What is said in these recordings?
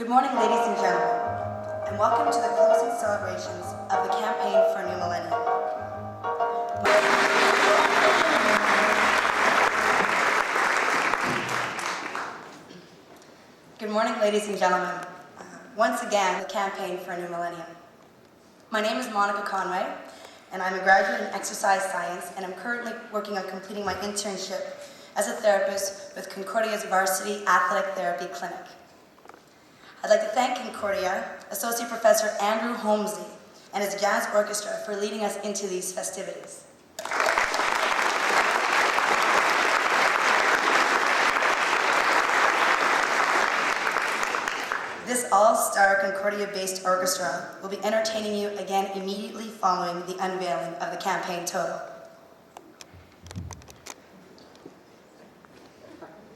Good morning, ladies and gentlemen, and welcome to the closing celebrations of the campaign for a new millennium. Good morning, ladies and gentlemen. Once again, the campaign for a new millennium. My name is Monica Conway, and I'm a graduate in exercise science, and I'm currently working on completing my internship as a therapist with Concordia's Varsity Athletic Therapy Clinic. I'd like to thank Concordia, Associate Professor Andrew Holmesy, and his jazz orchestra for leading us into these festivities. This all-star Concordia-based orchestra will be entertaining you again immediately following the unveiling of the campaign total.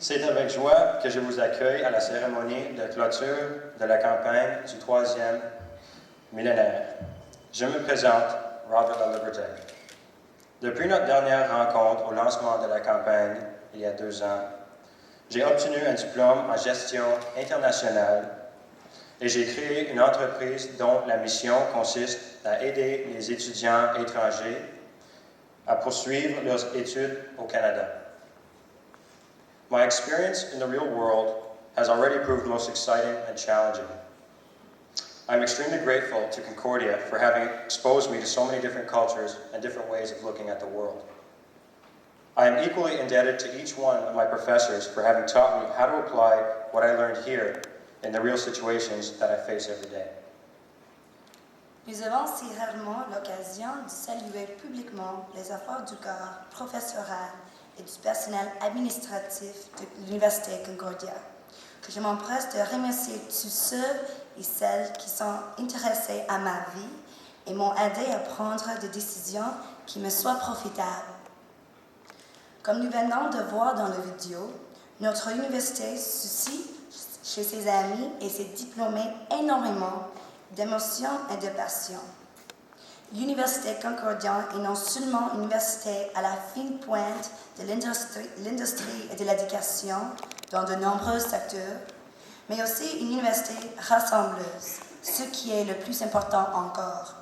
C'est avec joie que je vous accueille à la cérémonie de clôture de la campagne du 3e millénaire. Je me présente, Robert LaLiberté. Depuis notre dernière rencontre au lancement de la campagne, il y a 2 ans, j'ai obtenu un diplôme en gestion internationale et j'ai créé une entreprise dont la mission consiste à aider les étudiants étrangers à poursuivre leurs études au Canada. My experience in the real world has already proved most exciting and challenging. I'm extremely grateful to Concordia for having exposed me to so many different cultures and different ways of looking at the world. I am equally indebted to each one of my professors for having taught me how to apply what I learned here in the real situations that I face every day. Nous avons si rarement l'occasion de saluer publiquement les efforts du corps professoral et du personnel administratif de l'Université Concordia, que je m'empresse de remercier tous ceux et celles qui sont intéressés à ma vie et m'ont aidé à prendre des décisions qui me soient profitables. Comme nous venons de voir dans la vidéo, notre université suscite chez ses amis et ses diplômés énormément d'émotions et de passion. L'Université Concordia est non seulement une université à la fine pointe de l'industrie et de l'éducation dans de nombreux secteurs, mais aussi une université rassembleuse, ce qui est le plus important encore.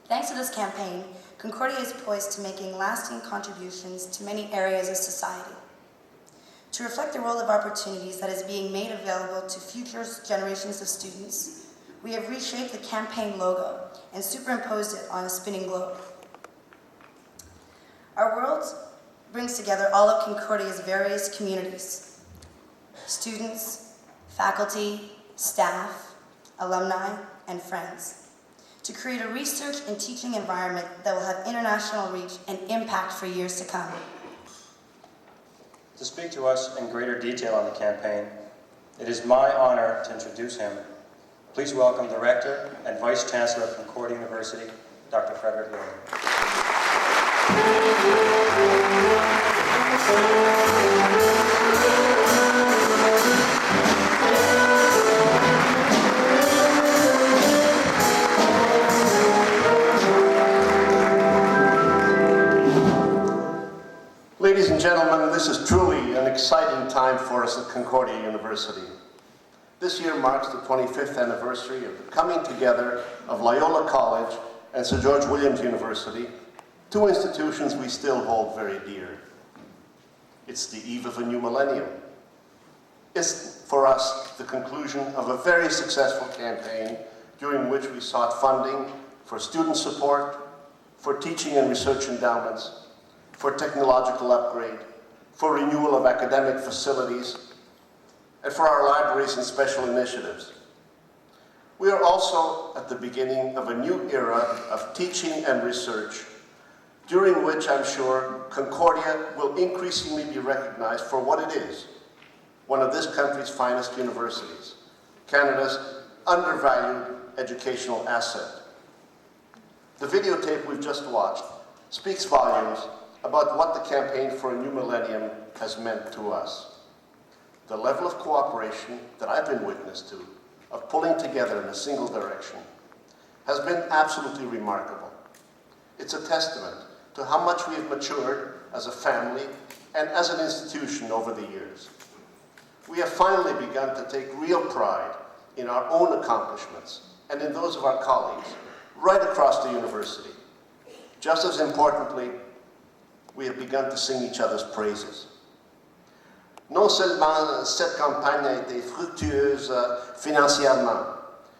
Thanks to this campaign, Concordia is poised to making lasting contributions to many areas of society. To reflect the world of opportunities that is being made available to future generations of students, we have reshaped the campaign logo and superimposed it on a spinning globe. Our world brings together all of Concordia's various communities: students, faculty, staff, alumni, and friends, to create a research and teaching environment that will have international reach and impact for years to come. To speak to us in greater detail on the campaign, it is my honor to introduce him. Please welcome the Rector and Vice Chancellor of Concordia University, Dr. Frederick Millennium. Ladies and gentlemen, this is truly an exciting time for us at Concordia University. This year marks the 25th anniversary of the coming together of Loyola College and Sir George Williams University, 2 institutions we still hold very dear. It's the eve of a new millennium. It's, for us, the conclusion of a very successful campaign during which we sought funding for student support, for teaching and research endowments, for technological upgrade, for renewal of academic facilities, and for our libraries and special initiatives. We are also at the beginning of a new era of teaching and research, during which I'm sure Concordia will increasingly be recognized for what it is, one of this country's finest universities, Canada's undervalued educational asset. The videotape we've just watched speaks volumes about what the campaign for a new millennium has meant to us. The level of cooperation that I've been witness to, of pulling together in a single direction, has been absolutely remarkable. It's a testament to how much we have matured as a family and as an institution over the years. we have finally begun to take real pride in our own accomplishments and in those of our colleagues right across the university. Just as importantly, we have begun to sing each other's praises. Non seulement cette campagne a été fructueuse financièrement,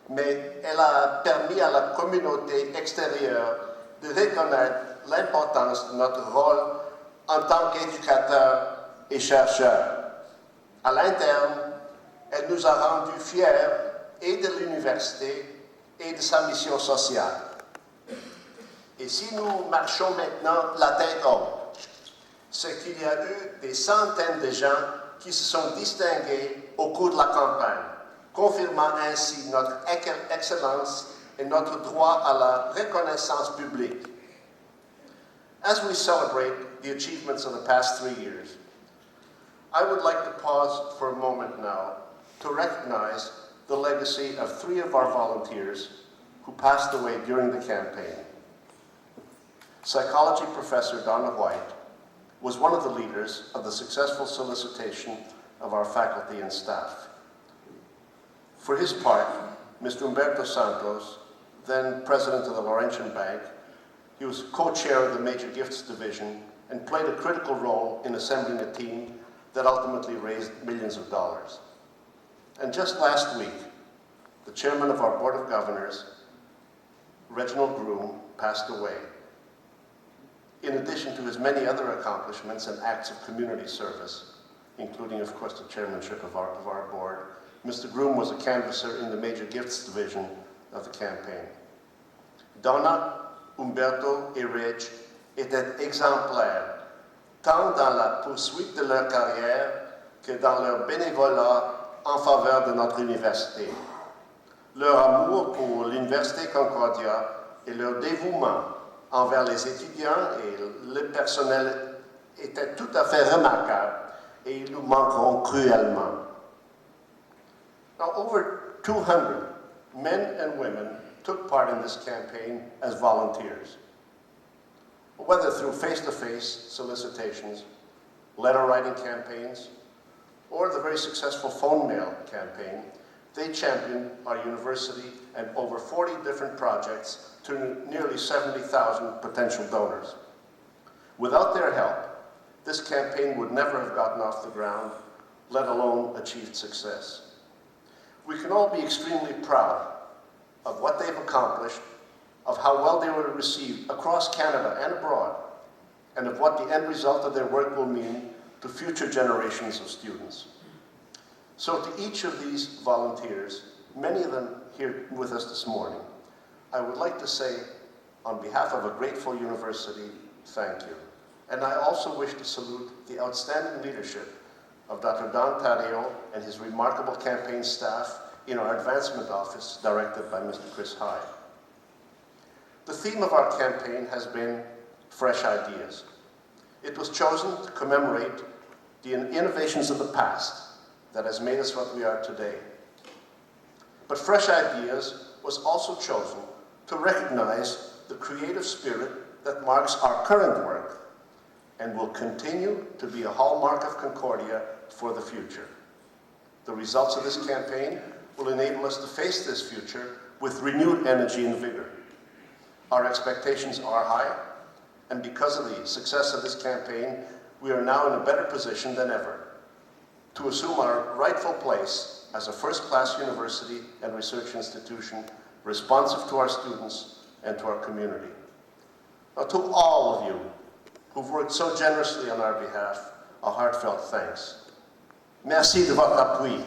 mais elle a permis à la communauté extérieure de reconnaître l'importance de notre rôle en tant qu'éducateurs et chercheurs. À l'interne, elle nous a rendus fiers et de l'université et de sa mission sociale. Et si nous marchons maintenant la tête haute, c'est qu'il y a eu des centaines de gens qui se sont distingués au cours de la campagne, confirmant ainsi notre excellence et notre droit à la reconnaissance publique. As we celebrate the achievements of the past 3 years, I would like to pause for a moment now to recognize the legacy of 3 of our volunteers who passed away during the campaign. Psychology professor Donna White was one of the leaders of the successful solicitation of our faculty and staff. For his part, Mr. Humberto Santos, then president of the Laurentian Bank, he was co-chair of the Major Gifts Division and played a critical role in assembling a team that ultimately raised millions of dollars. And just last week, the chairman of our Board of Governors, Reginald Groom, passed away. In addition to his many other accomplishments and acts of community service, including, of course, the chairmanship of our board, Mr. Groom was a canvasser in the Major Gifts Division of the campaign. Donna, Humberto et Reg étaient exemplaires, tant dans la poursuite de leur carrière que dans leur bénévolat en faveur de notre université. Leur amour pour l'Université Concordia et leur dévouement envers les étudiants et le personnel étaient tout à fait remarquables et ils nous manqueront cruellement. Now, over 200 men and women took part in this campaign as volunteers. Whether through face-to-face solicitations, letter-writing campaigns, or the very successful phone mail campaign, they championed our university and over 40 different projects to nearly 70,000 potential donors. Without their help, this campaign would never have gotten off the ground, let alone achieved success. We can all be extremely proud of what they've accomplished, of how well they were received across Canada and abroad, and of what the end result of their work will mean to future generations of students. So to each of these volunteers, many of them here with us this morning, I would like to say, on behalf of a grateful university, thank you. And I also wish to salute the outstanding leadership of Dr. Don Taddeo and his remarkable campaign staff in our advancement office, directed by Mr. Chris Hyde. The theme of our campaign has been Fresh Ideas. It was chosen to commemorate the innovations of the past that has made us what we are today. But Fresh Ideas was also chosen to recognize the creative spirit that marks our current work and will continue to be a hallmark of Concordia for the future. The results of this campaign will enable us to face this future with renewed energy and vigor. Our expectations are high, and because of the success of this campaign, we are now in a better position than ever to assume our rightful place as a first-class university and research institution responsive to our students and to our community. Now, to all of you who've worked so generously on our behalf, a heartfelt thanks. Merci de votre appui.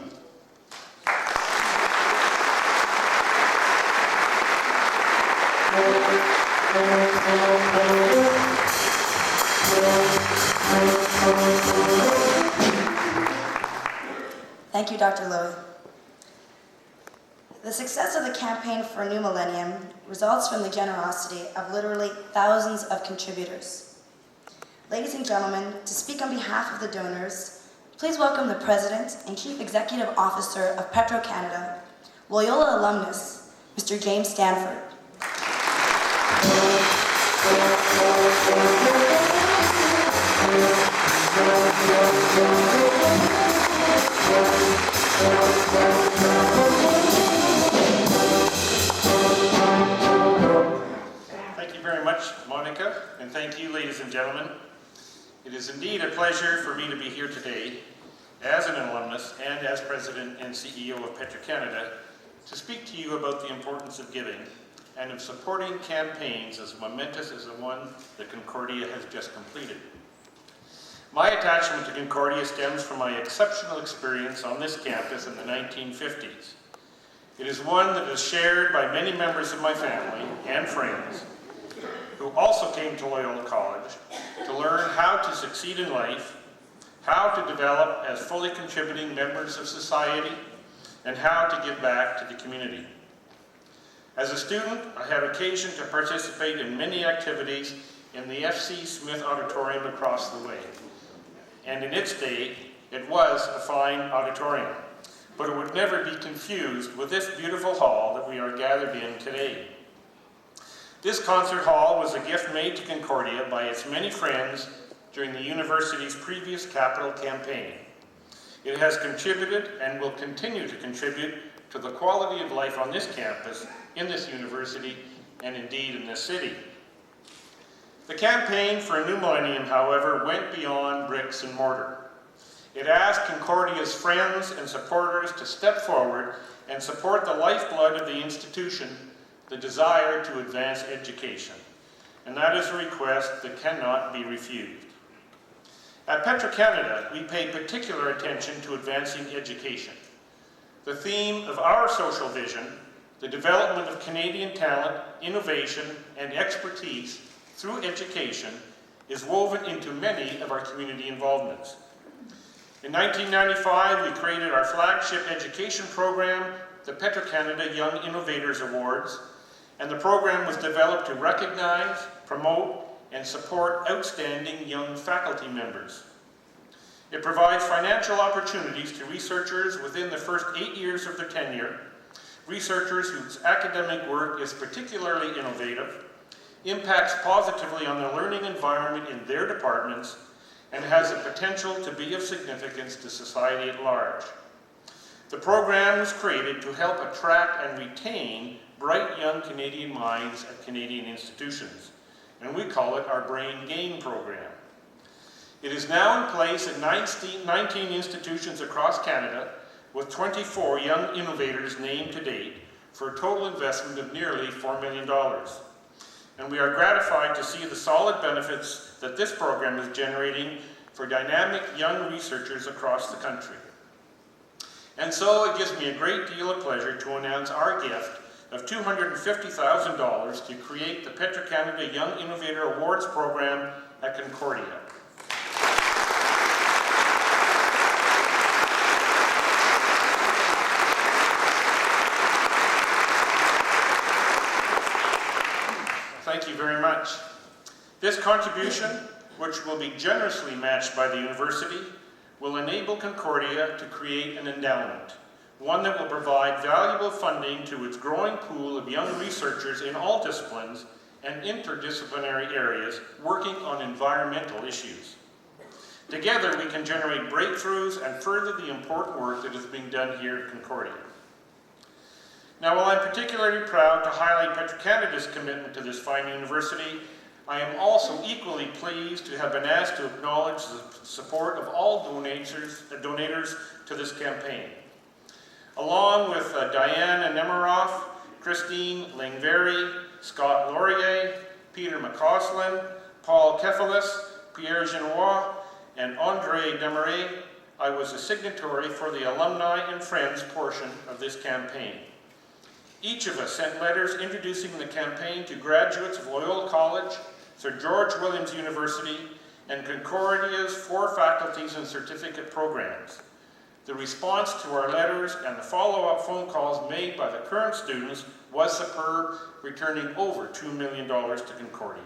Thank you, Dr. Lowy. The success of the campaign for a new millennium results from the generosity of literally thousands of contributors. Ladies and gentlemen, to speak on behalf of the donors, please welcome the President and Chief Executive Officer of Petro-Canada, Loyola alumnus, Mr. James Stanford. Thank you very much, Monica, and thank you, ladies and gentlemen. It is indeed a pleasure for me to be here today as an alumnus and as President and CEO of Petro-Canada to speak to you about the importance of giving and of supporting campaigns as momentous as the one that Concordia has just completed. My attachment to Concordia stems from my exceptional experience on this campus in the 1950s. It is one that is shared by many members of my family and friends who also came to Loyola College to learn how to succeed in life, how to develop as fully contributing members of society, and how to give back to the community. As a student, I had occasion to participate in many activities in the F.C. Smith Auditorium across the way. And in its day, it was a fine auditorium, but it would never be confused with this beautiful hall that we are gathered in today. This concert hall was a gift made to Concordia by its many friends during the university's previous capital campaign. It has contributed and will continue to contribute to the quality of life on this campus, in this university, and indeed in this city. The campaign for a new millennium, however, went beyond bricks and mortar. It asked Concordia's friends and supporters to step forward and support the lifeblood of the institution, the desire to advance education. And that is a request that cannot be refused. At Petro-Canada, we pay particular attention to advancing education. The theme of our social vision, the development of Canadian talent, innovation, and expertise through education, is woven into many of our community involvements. In 1995, we created our flagship education program, the Petro-Canada Young Innovators Awards, and the program was developed to recognize, promote, and support outstanding young faculty members. It provides financial opportunities to researchers within the first 8 years of their tenure, researchers whose academic work is particularly innovative, impacts positively on the learning environment in their departments, and has the potential to be of significance to society at large. The program was created to help attract and retain bright young Canadian minds at Canadian institutions, and we call it our Brain Gain program. It is now in place at 19 institutions across Canada, with 24 young innovators named to date, for a total investment of nearly $4 million. And we are gratified to see the solid benefits that this program is generating for dynamic young researchers across the country. And so it gives me a great deal of pleasure to announce our gift of $250,000 to create the Petro-Canada Young Innovator Awards program at Concordia. Thank you very much. This contribution, which will be generously matched by the university, will enable Concordia to create an endowment, one that will provide valuable funding to its growing pool of young researchers in all disciplines and interdisciplinary areas working on environmental issues. Together, we can generate breakthroughs and further the important work that is being done here at Concordia. Now, while I'm particularly proud to highlight Petro-Canada's commitment to this fine university, I am also equally pleased to have been asked to acknowledge the support of all donators to this campaign. Along with Diana Nemiroff, Christine Langveri, Scott Laurier, Peter McCausland, Paul Kefalis, Pierre Genois, and Andre Desmarais, I was a signatory for the alumni and friends portion of this campaign. Each of us sent letters introducing the campaign to graduates of Loyola College, Sir George Williams University, and Concordia's 4 faculties and certificate programs. The response to our letters and the follow-up phone calls made by the current students was superb, returning over $2 million to Concordia.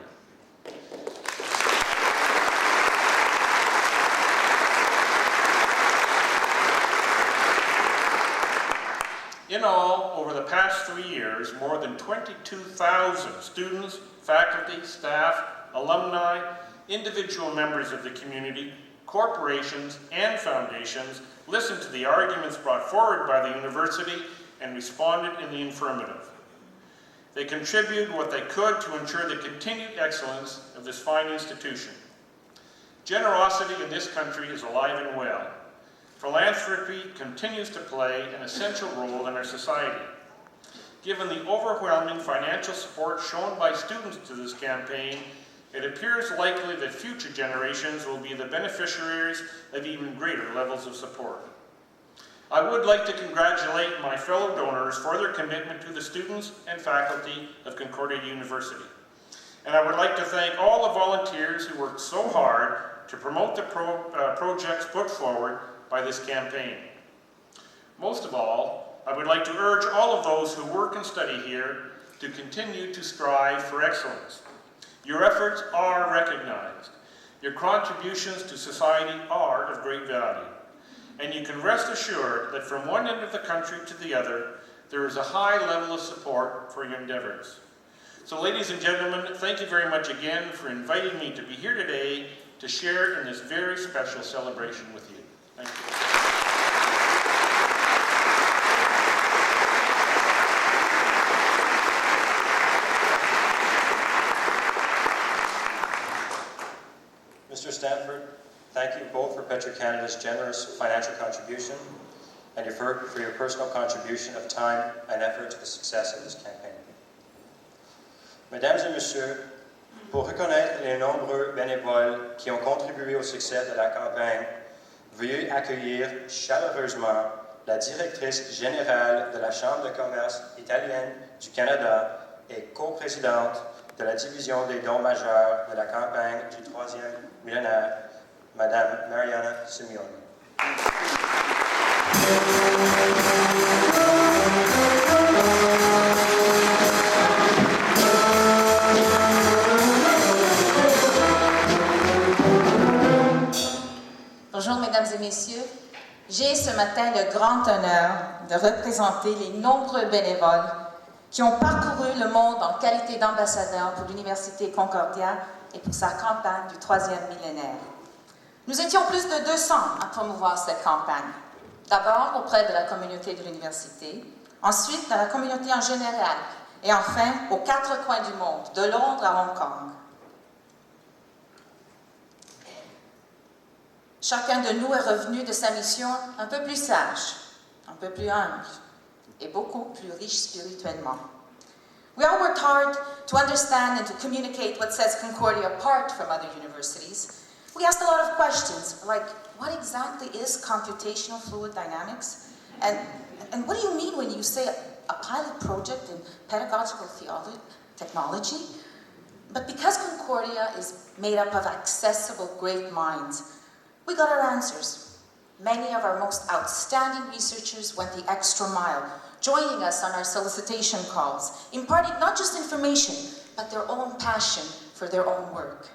In all, over the past 3 years, more than 22,000 students, faculty, staff, alumni, individual members of the community, corporations, and foundations listened to the arguments brought forward by the university and responded in the affirmative. They contributed what they could to ensure the continued excellence of this fine institution. Generosity in this country is alive and well. Philanthropy continues to play an essential role in our society. Given the overwhelming financial support shown by students to this campaign, it appears likely that future generations will be the beneficiaries of even greater levels of support. I would like to congratulate my fellow donors for their commitment to the students and faculty of Concordia University. And I would like to thank all the volunteers who worked so hard to promote the projects put forward by this campaign. Most of all, I would like to urge all of those who work and study here to continue to strive for excellence. Your efforts are recognized. Your contributions to society are of great value. And you can rest assured that from one end of the country to the other, there is a high level of support for your endeavors. So ladies and gentlemen, thank you very much again for inviting me to be here today to share in this very special celebration with you. Thank you. Mr. Stanford, thank you both for Petro-Canada's generous financial contribution and for your personal contribution of time and effort to the success of this campaign. Mesdames et Messieurs, pour reconnaître les nombreux bénévoles qui ont contribué au succès de la campagne, veuillez accueillir chaleureusement la directrice générale de la Chambre de commerce italienne du Canada et coprésidente de la division des dons majeurs de la campagne du 3e millénaire, Madame Mariana Simeoni. Bonjour, mesdames et messieurs. J'ai ce matin le grand honneur de représenter les nombreux bénévoles qui ont parcouru le monde en qualité d'ambassadeurs pour l'Université Concordia et pour sa campagne du 3e millénaire. Nous étions plus de 200 à promouvoir cette campagne. D'abord auprès de la communauté de l'université, ensuite dans la communauté en général, et enfin aux 4 coins du monde, de Londres à Hong Kong. Chacun de nous est revenu de sa mission un peu plus sage, un peu plus humble et beaucoup plus riche spirituellement. We all worked hard to understand and to communicate what sets Concordia apart from other universities. We asked a lot of questions, like, what exactly is computational fluid dynamics? And what do you mean when you say a pilot project in pedagogical technology? But because Concordia is made up of accessible great minds, we got our answers. Many of our most outstanding researchers went the extra mile, joining us on our solicitation calls, imparting not just information, but their own passion for their own work.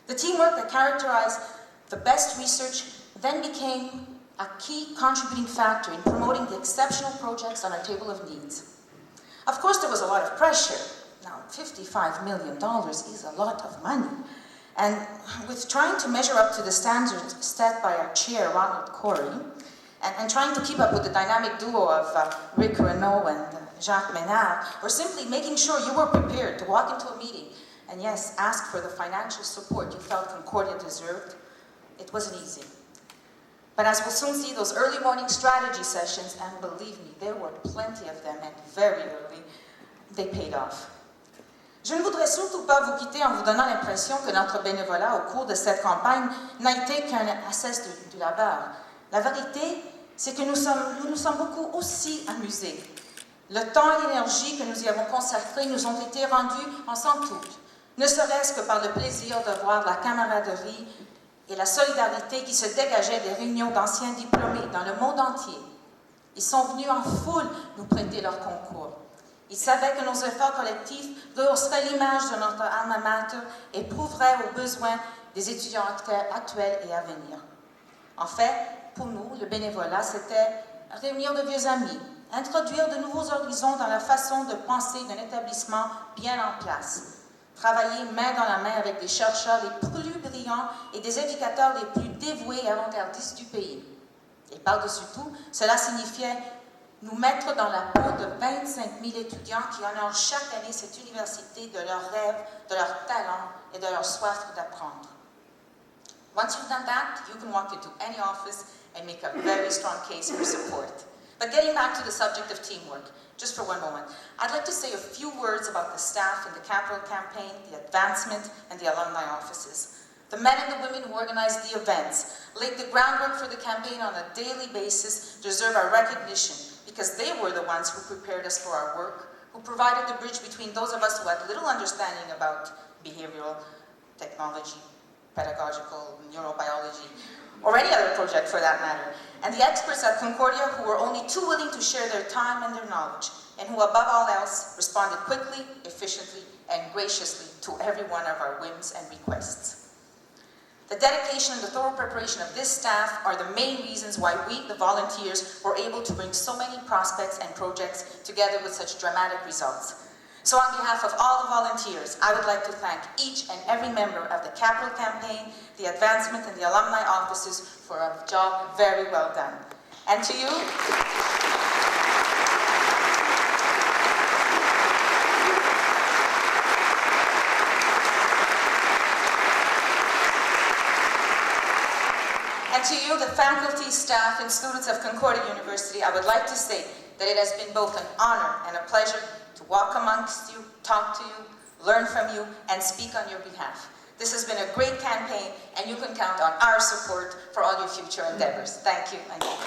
The teamwork that characterized the best research then became a key contributing factor in promoting the exceptional projects on our table of needs. Of course, there was a lot of pressure. Now, $55 million is a lot of money. And with trying to measure up to the standards set by our chair, Ronald Corey, and trying to keep up with the dynamic duo of Rick Renaud and Jacques Ménard, or simply making sure you were prepared to walk into a meeting and yes, ask for the financial support you felt Concordia deserved, it wasn't easy. But as we'll soon see, those early morning strategy sessions, and believe me, there were plenty of them, and very early, they paid off. Je ne voudrais surtout pas vous quitter en vous donnant l'impression que notre bénévolat au cours de cette campagne n'a été qu'un assesse du labeur. La vérité, c'est que nous nous sommes beaucoup aussi amusés. Le temps et l'énergie que nous y avons consacrés nous ont été rendus en centuple, ne serait-ce que par le plaisir de voir la camaraderie et la solidarité qui se dégageaient des réunions d'anciens diplômés dans le monde entier. Ils sont venus en foule nous prêter leur concours. Ils savaient que nos efforts collectifs rehausseraient l'image de notre alma mater et prouveraient aux besoins des étudiants actuels et à venir. En fait, pour nous, le bénévolat, c'était réunir de vieux amis, introduire de nouveaux horizons dans la façon de penser d'un établissement bien en place, travailler main dans la main avec des chercheurs les plus brillants et des éducateurs les plus dévoués et avant-gardistes du pays. Et par-dessus tout, cela signifiait nous mettre dans la peau de 25 000 étudiants qui honorent chaque année cette université de leurs rêves, de leurs talents et de leur soif d'apprendre. Once you've done that, you can walk into any office and make a very strong case for support. But getting back to the subject of teamwork, just for one moment, I'd like to say a few words about the staff in the capital campaign, the advancement, and the alumni offices. The men and the women who organized the events, laid the groundwork for the campaign on a daily basis, deserve our recognition because they were the ones who prepared us for our work, who provided the bridge between those of us who had little understanding about behavioral technology, pedagogical, neurobiology, or any other project for that matter, and the experts at Concordia who were only too willing to share their time and their knowledge, and who above all else responded quickly, efficiently, and graciously to every one of our whims and requests. The dedication and the thorough preparation of this staff are the main reasons why we, the volunteers, were able to bring so many prospects and projects together with such dramatic results. So on behalf of all the volunteers, I would like to thank each and every member of the Capital Campaign, the Advancement and the Alumni Offices for a job very well done. And to you, the faculty, staff, and students of Concordia University, I would like to say that it has been both an honor and a pleasure to walk amongst you, talk to you, learn from you, and speak on your behalf. This has been a great campaign, and you can count on our support for all your future endeavors. Thank you. And thank you.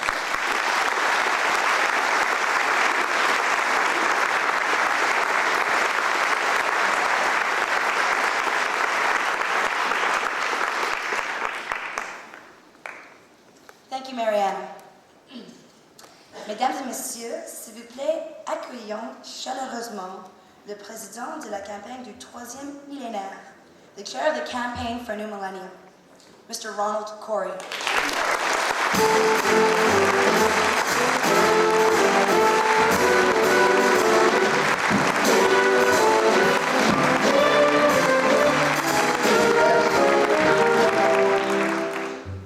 Thank you, Marianne. Mesdames et messieurs, s'il vous plaît, accueillons chaleureusement le président de la campagne du 3e millénaire, the chair of the campaign for New Millennium, Mr. Ronald Corey.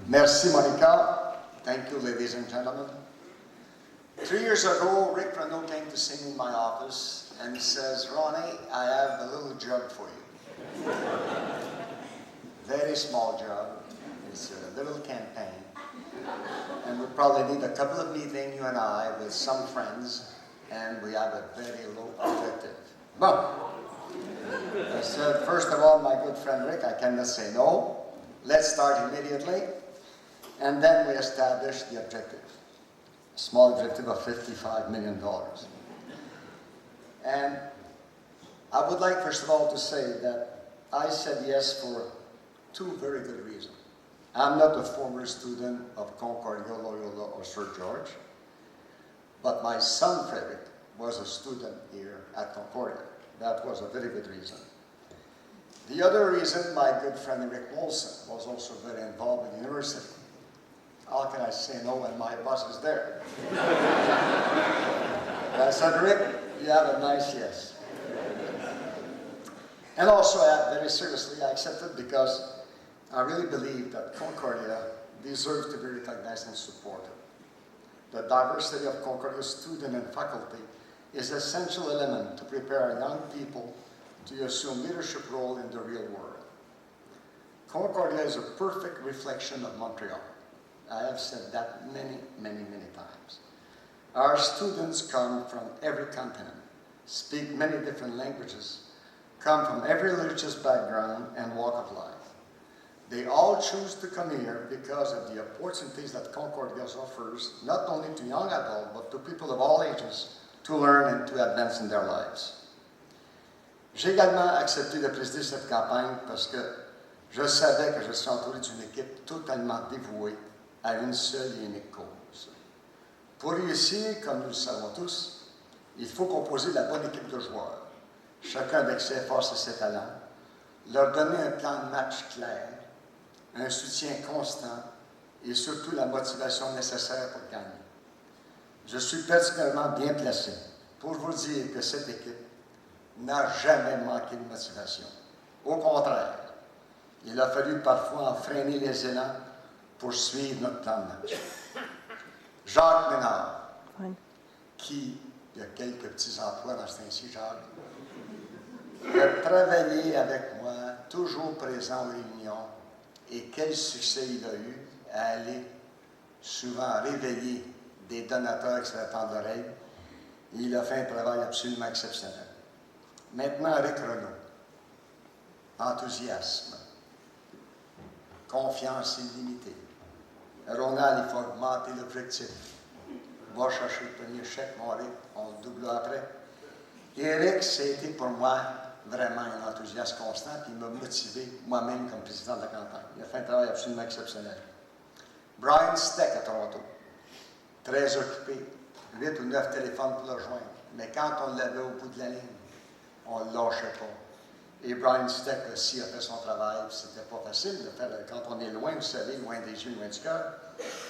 Merci, Monica. Thank you, ladies and gentlemen. 3 years ago, Rick Renault came to see me in my office and he says, Ronnie, I have a little job for you. Very small job. It's a little campaign. And we probably need a couple of meetings, you and I, with some friends, and we have a very low objective. Well, I said, first of all, my good friend Rick, I cannot say no. Let's start immediately. And then we established the objective, a small objective of $55 million. And I would like, first of all, to say that I said yes for 2 very good reasons. I'm not a former student of Concordia, Loyola, or Sir George, but my son, Frederick, was a student here at Concordia. That was a very good reason. The other reason, my good friend Rick Molson was also very involved with the university. How can I say no when my boss is there? And I said, Rick, you have a nice yes. And also, very seriously, I accepted because I really believe that Concordia deserves to be recognized and supported. The diversity of Concordia students and faculty is an essential element to prepare our young people to assume leadership role in the real world. Concordia is a perfect reflection of Montreal. I have said that many, many, many times. Our students come from every continent, speak many different languages, come from every religious background and walk of life. They all choose to come here because of the opportunities that Concordia offers, not only to young adults, but to people of all ages, to learn and to advance in their lives. J'ai également accepté de présider cette campagne parce que je savais que je suis entouré d'une équipe totalement dévouée à une seule et unique cause. Pour réussir, comme nous le savons tous, il faut composer la bonne équipe de joueurs, chacun avec ses forces et ses talents, leur donner un plan de match clair, un soutien constant et surtout la motivation nécessaire pour gagner. Je suis particulièrement bien placé pour vous dire que cette équipe n'a jamais manqué de motivation. Au contraire, il a fallu parfois en freiner les élans pour suivre notre plan de match. Jacques Ménard, qui, il y a quelques petits emplois dans ce temps-ci, Jacques, a travaillé avec moi, toujours présent aux réunions, et quel succès il a eu à aller souvent réveiller des donateurs qui se tendent l'oreille. Il a fait un travail absolument exceptionnel. Maintenant, avec Renaud, enthousiasme, confiance illimitée. Ronald, il faut augmenter l'objectif. Va chercher le premier chèque, on le double après. Éric, c'était pour moi vraiment un enthousiasme constant, puis il m'a motivé moi-même comme président de la campagne. Il a fait un travail absolument exceptionnel. Brian Steck à Toronto, très occupé, 8 ou 9 téléphones pour le rejoindre. Mais quand on l'avait au bout de la ligne, on ne lâchait pas. Et Brian Steck aussi a fait son travail. C'était pas facile de faire, quand on est loin, vous savez, loin des yeux, loin du cœur.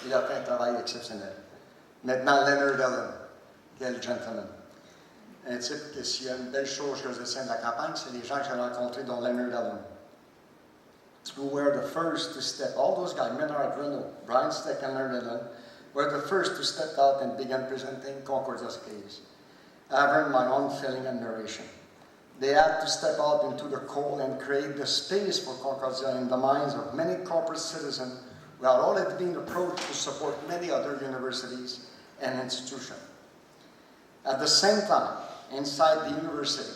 Il a fait un travail exceptionnel. Maintenant, Leonard Allen, quel gentleman. Un type que s'il y a une belle chose que je retiens de la campagne, c'est les gens que j'ai rencontrés, dont Leonard Allen, who were the first to step, all those guys, Menard, Renault, Brian Steck and Leonard Allen, were the first to step out and begin presenting Concordia's case. Having my own feeling and narration. They had to step out into the cold and create the space for Concordia in the minds of many corporate citizens who had already been approached to support many other universities and institutions. At the same time, inside the university,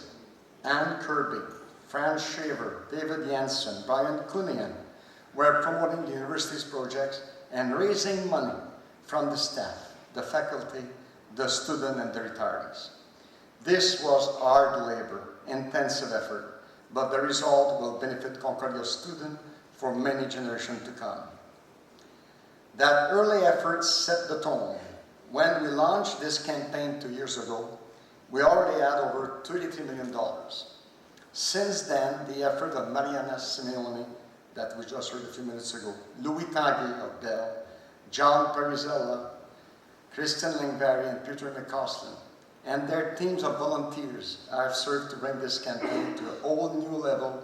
Anne Kirby, Franz Shaver, David Janssen, Brian Cunningham were promoting the university's projects and raising money from the staff, the faculty, the students, and the retirees. This was hard labor, intensive effort, but the result will benefit Concordia students for many generations to come. That early effort set the tone. When we launched this campaign 2 years ago, we already had over $33 million. Since then, the effort of Mariana Simeone, that we just heard a few minutes ago, Louis Tanguy of Bell, John Perizella, Kristen Lingberry, and Peter McCausland, and their teams of volunteers have served to bring this campaign to a whole new level,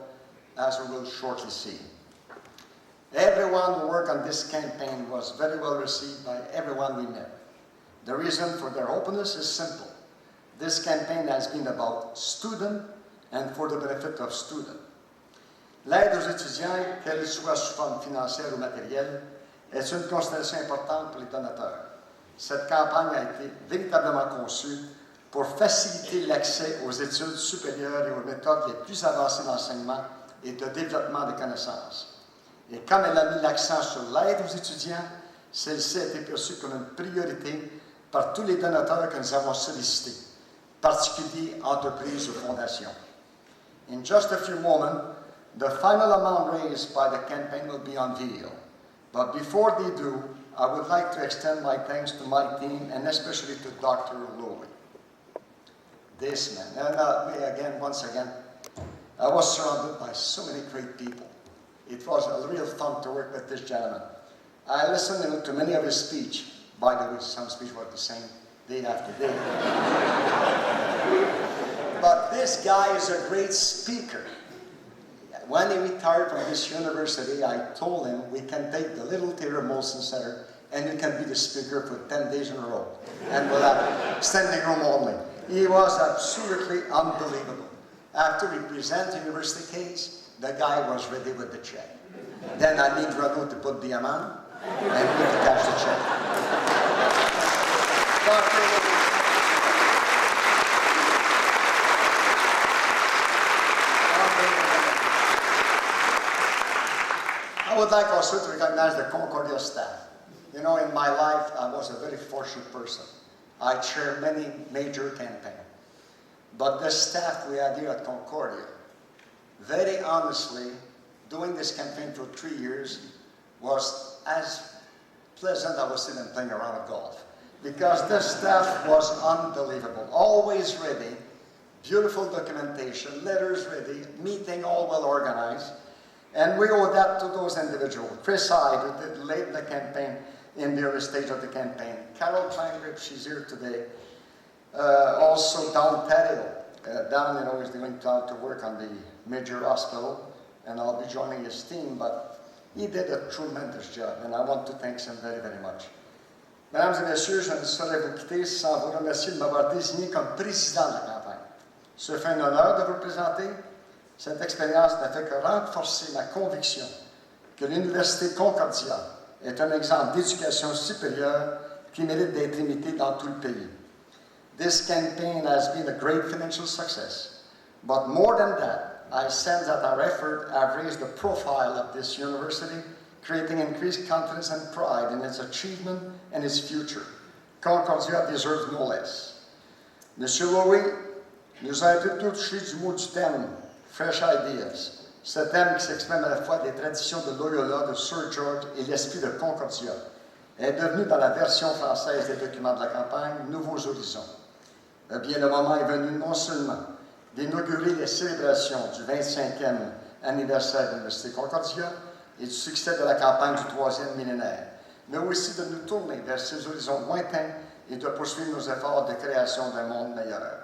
as we will shortly see. Everyone who worked on this campaign was very well received by everyone we met. The reason for their openness is simple. This campaign has been about students and for the benefit of students. L'aide aux étudiants, qu'elle soit sous forme financière ou matérielle, est une considération importante pour les donateurs. Cette campagne a été véritablement conçue pour faciliter l'accès aux études supérieures et aux méthodes les plus avancées d'enseignement et de développement des connaissances. Et comme elle a mis l'accent sur l'aide aux étudiants, celle-ci a été perçue comme une priorité par tous les donateurs que nous avons sollicités, particuliers entreprises ou fondations. In just a few moments, the final amount raised by the campaign will be unveiled. But before they do, I would like to extend my thanks to my team and especially to Dr. Lowy. This man, and once again, I was surrounded by so many great people. It was a real fun to work with this gentleman. I listened to many of his speech. By the way, some speeches were the same day after day. But this guy is a great speaker. When he retired from this university, I told him we can take the little theater Molson Center and you can be the speaker for 10 days in a row. And we'll have standing room only. He was absolutely unbelievable. After we present the university case, the guy was ready with the check. Then I need Renaud to put the amount and we can cash the check. I would like also to recognize the Concordia staff. You know, in my life, I was a very fortunate person. I chaired many major campaigns. But the staff we had here at Concordia, very honestly, doing this campaign for 3 years was as pleasant as I was sitting and playing a round of golf. Because the staff was unbelievable, always ready, beautiful documentation, letters ready, meeting all well organized. And we owe that to those individuals. Chris Hyde, who did late in the campaign, in the early stage of the campaign. Carol Kleinrich, she's here today. Also Don Terrio, Dan, is going to work on the major hospital, and I'll be joining his team, but he did a tremendous job, and I want to thank him very, very much. Mesdames et messieurs, je ne saurais vous quitter sans vous remercier de m'avoir désigné comme président de la campagne. Ce fait un honneur de vous présenter. Cette expérience n'a fait que renforcer ma conviction que l'Université Concordia est un exemple d'éducation supérieure qui mérite d'être imité dans tout le pays. This campaign has been a great financial success, but more than that, I sense that our efforts have raised the profile of this university, creating increased confidence and pride in its achievement and its future. Concordia deserves no less. Monsieur Lowy nous a un peu touché du mot du thème, Fresh Ideas. Ce thème qui s'exprime à la fois des traditions de Loyola, de Sir George et l'esprit de Concordia est devenu dans la version française des documents de la campagne Nouveaux Horizons. Eh bien, le moment est venu non seulement d'inaugurer les célébrations du 25e anniversaire de l'Université Concordia et du succès de la campagne du 3e millénaire, mais aussi de nous tourner vers ces horizons lointains et de poursuivre nos efforts de création d'un monde meilleur.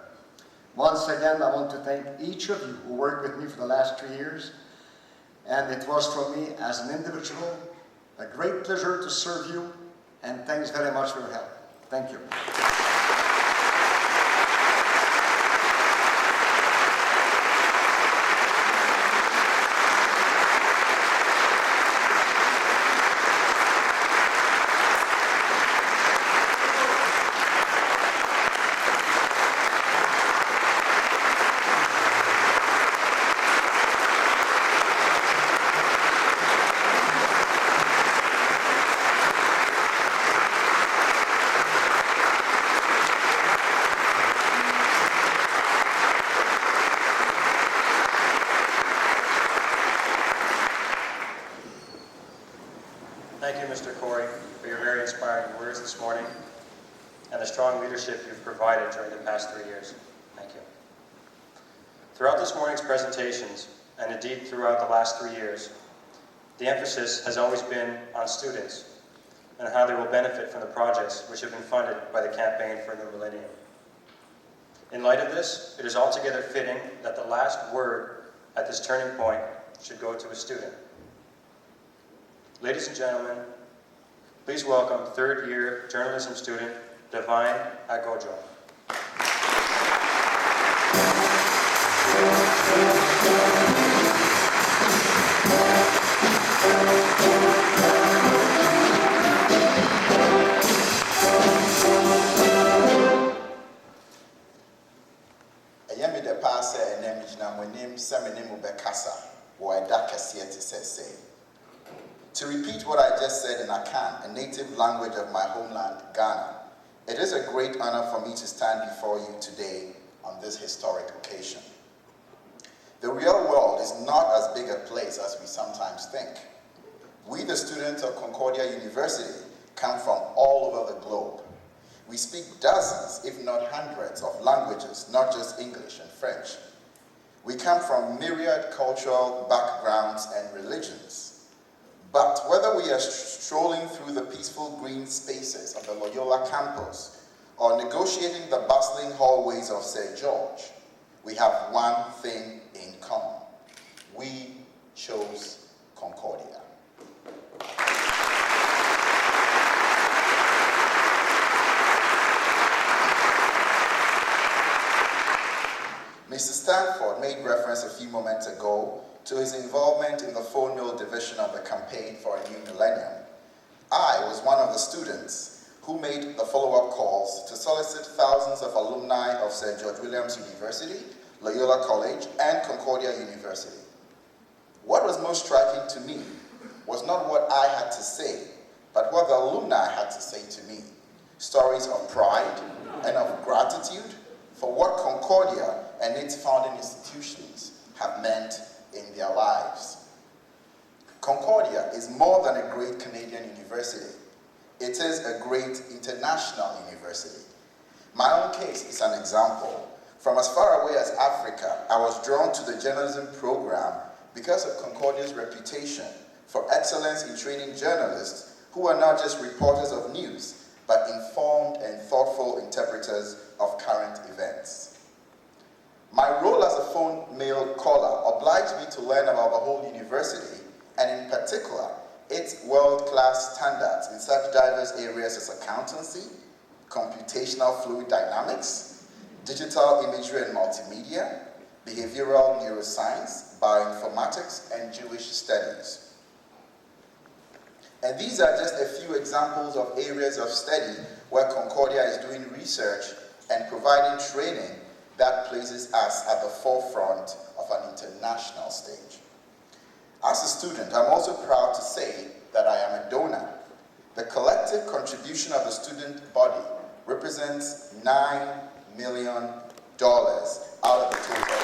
Once again, I want to thank each of you who worked with me for the last 3 years, and it was for me as an individual a great pleasure to serve you, and thanks very much for your help. Thank you. Thank you, Mr. Corey, for your very inspiring words this morning and the strong leadership you've provided during the past 3 years. Thank you. Throughout this morning's presentations, and indeed throughout the last 3 years, the emphasis has always been on students and how they will benefit from the projects which have been funded by the Campaign for the Millennium. In light of this, it is altogether fitting that the last word at this turning point should go to a student. Ladies and gentlemen, please welcome third-year journalism student, Divine Agojo. Ayami de passe enem jina monim seminim ubekasa wo eda kese te say. To repeat what I just said in Akan, a native language of my homeland, Ghana, it is a great honor for me to stand before you today on this historic occasion. The real world is not as big a place as we sometimes think. We, the students of Concordia University, come from all over the globe. We speak dozens, if not hundreds, of languages, not just English and French. We come from myriad cultural backgrounds and religions. But whether we are strolling through the peaceful green spaces of the Loyola campus or negotiating the bustling hallways of St. George, we have one thing in common. We chose Concordia. Mr. Stanford made reference a few moments ago to his involvement in the phone mill division of the Campaign for a New Millennium. I was one of the students who made the follow-up calls to solicit thousands of alumni of St. George Williams University, Loyola College, and Concordia University. What was most striking to me was not what I had to say, but what the alumni had to say to me. Stories of pride and of gratitude for what Concordia and its founding institutions have meant in their lives. Concordia is more than a great Canadian university. It is a great international university. My own case is an example. From as far away as Africa, I was drawn to the journalism program because of Concordia's reputation for excellence in training journalists who are not just reporters of news, but informed and thoughtful interpreters of current events. My role as a phone mail caller obliged me to learn about the whole university, and in particular, its world-class standards in such diverse areas as accountancy, computational fluid dynamics, digital imagery and multimedia, behavioral neuroscience, bioinformatics, and Jewish studies. And these are just a few examples of areas of study where Concordia is doing research and providing training that places us at the forefront of an international stage. As a student, I'm also proud to say that I am a donor. The collective contribution of the student body represents $9 million out of the total.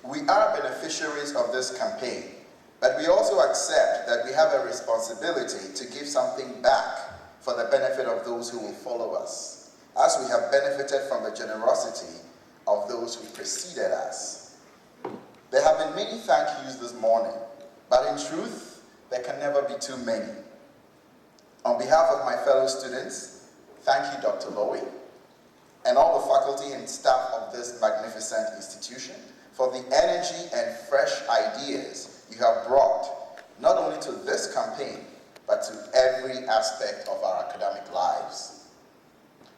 We are beneficiaries of this campaign, but we also accept that we have a responsibility to give something back for the benefit of those who will follow us, as we have benefited from the generosity of those who preceded us. There have been many thank yous this morning, but in truth, there can never be too many. On behalf of my fellow students, thank you, Dr. Lowy, and all the faculty and staff of this magnificent institution for the energy and fresh ideas you have brought, not only to this campaign, but to every aspect of our academic lives.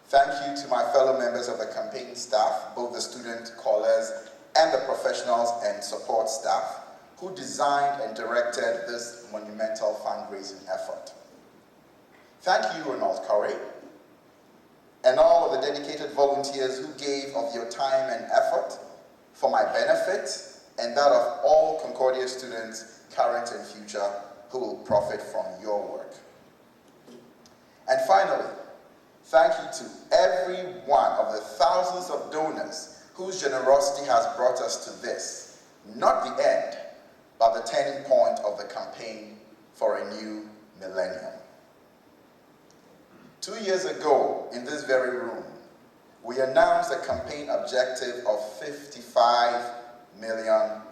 Thank you to my fellow members of the campaign staff, both the student callers and the professionals and support staff who designed and directed this monumental fundraising effort. Thank you, Ronald Curry, and all of the dedicated volunteers who gave of your time and effort for my benefit and that of all Concordia students, current and future, who will profit from your work. And finally, thank you to every one of the thousands of donors whose generosity has brought us to this, not the end, but the turning point of the campaign for a new millennium. 2 years ago, in this very room, we announced a campaign objective of $55 million.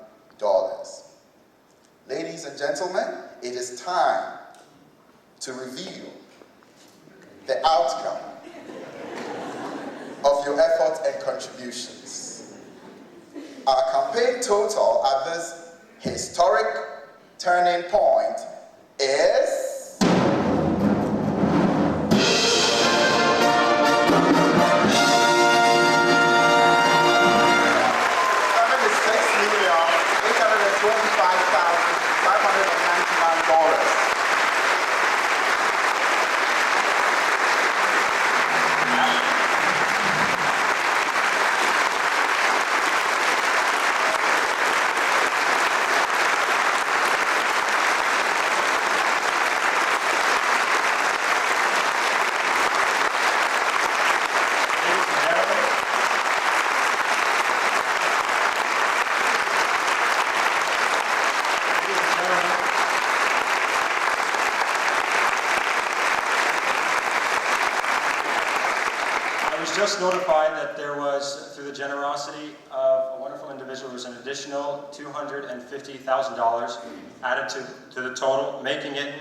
Ladies and gentlemen, it is time to reveal the outcome of your efforts and contributions. Our campaign total at this historic turning point is $25,599. Just notified that there was, through the generosity of a wonderful individual, there was an additional $250,000 added to the total, making it,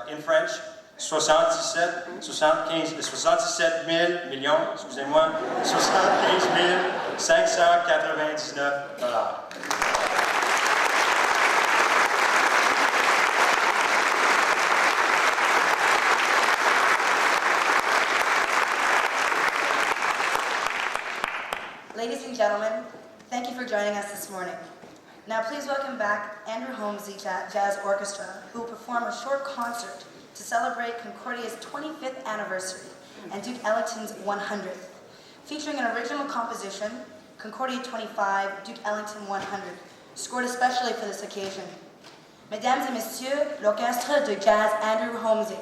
in French, 77 millions, excusez-moi, 75 599 $. Ladies and gentlemen, thank you for joining us this morning. Now please welcome back Andrew Holmesy Jazz Orchestra, who will perform a short concert to celebrate Concordia's 25th anniversary and Duke Ellington's 100th, featuring an original composition, Concordia 25, Duke Ellington 100, scored especially for this occasion. Mesdames et messieurs, l'orchestre de jazz Andrew Holmesy.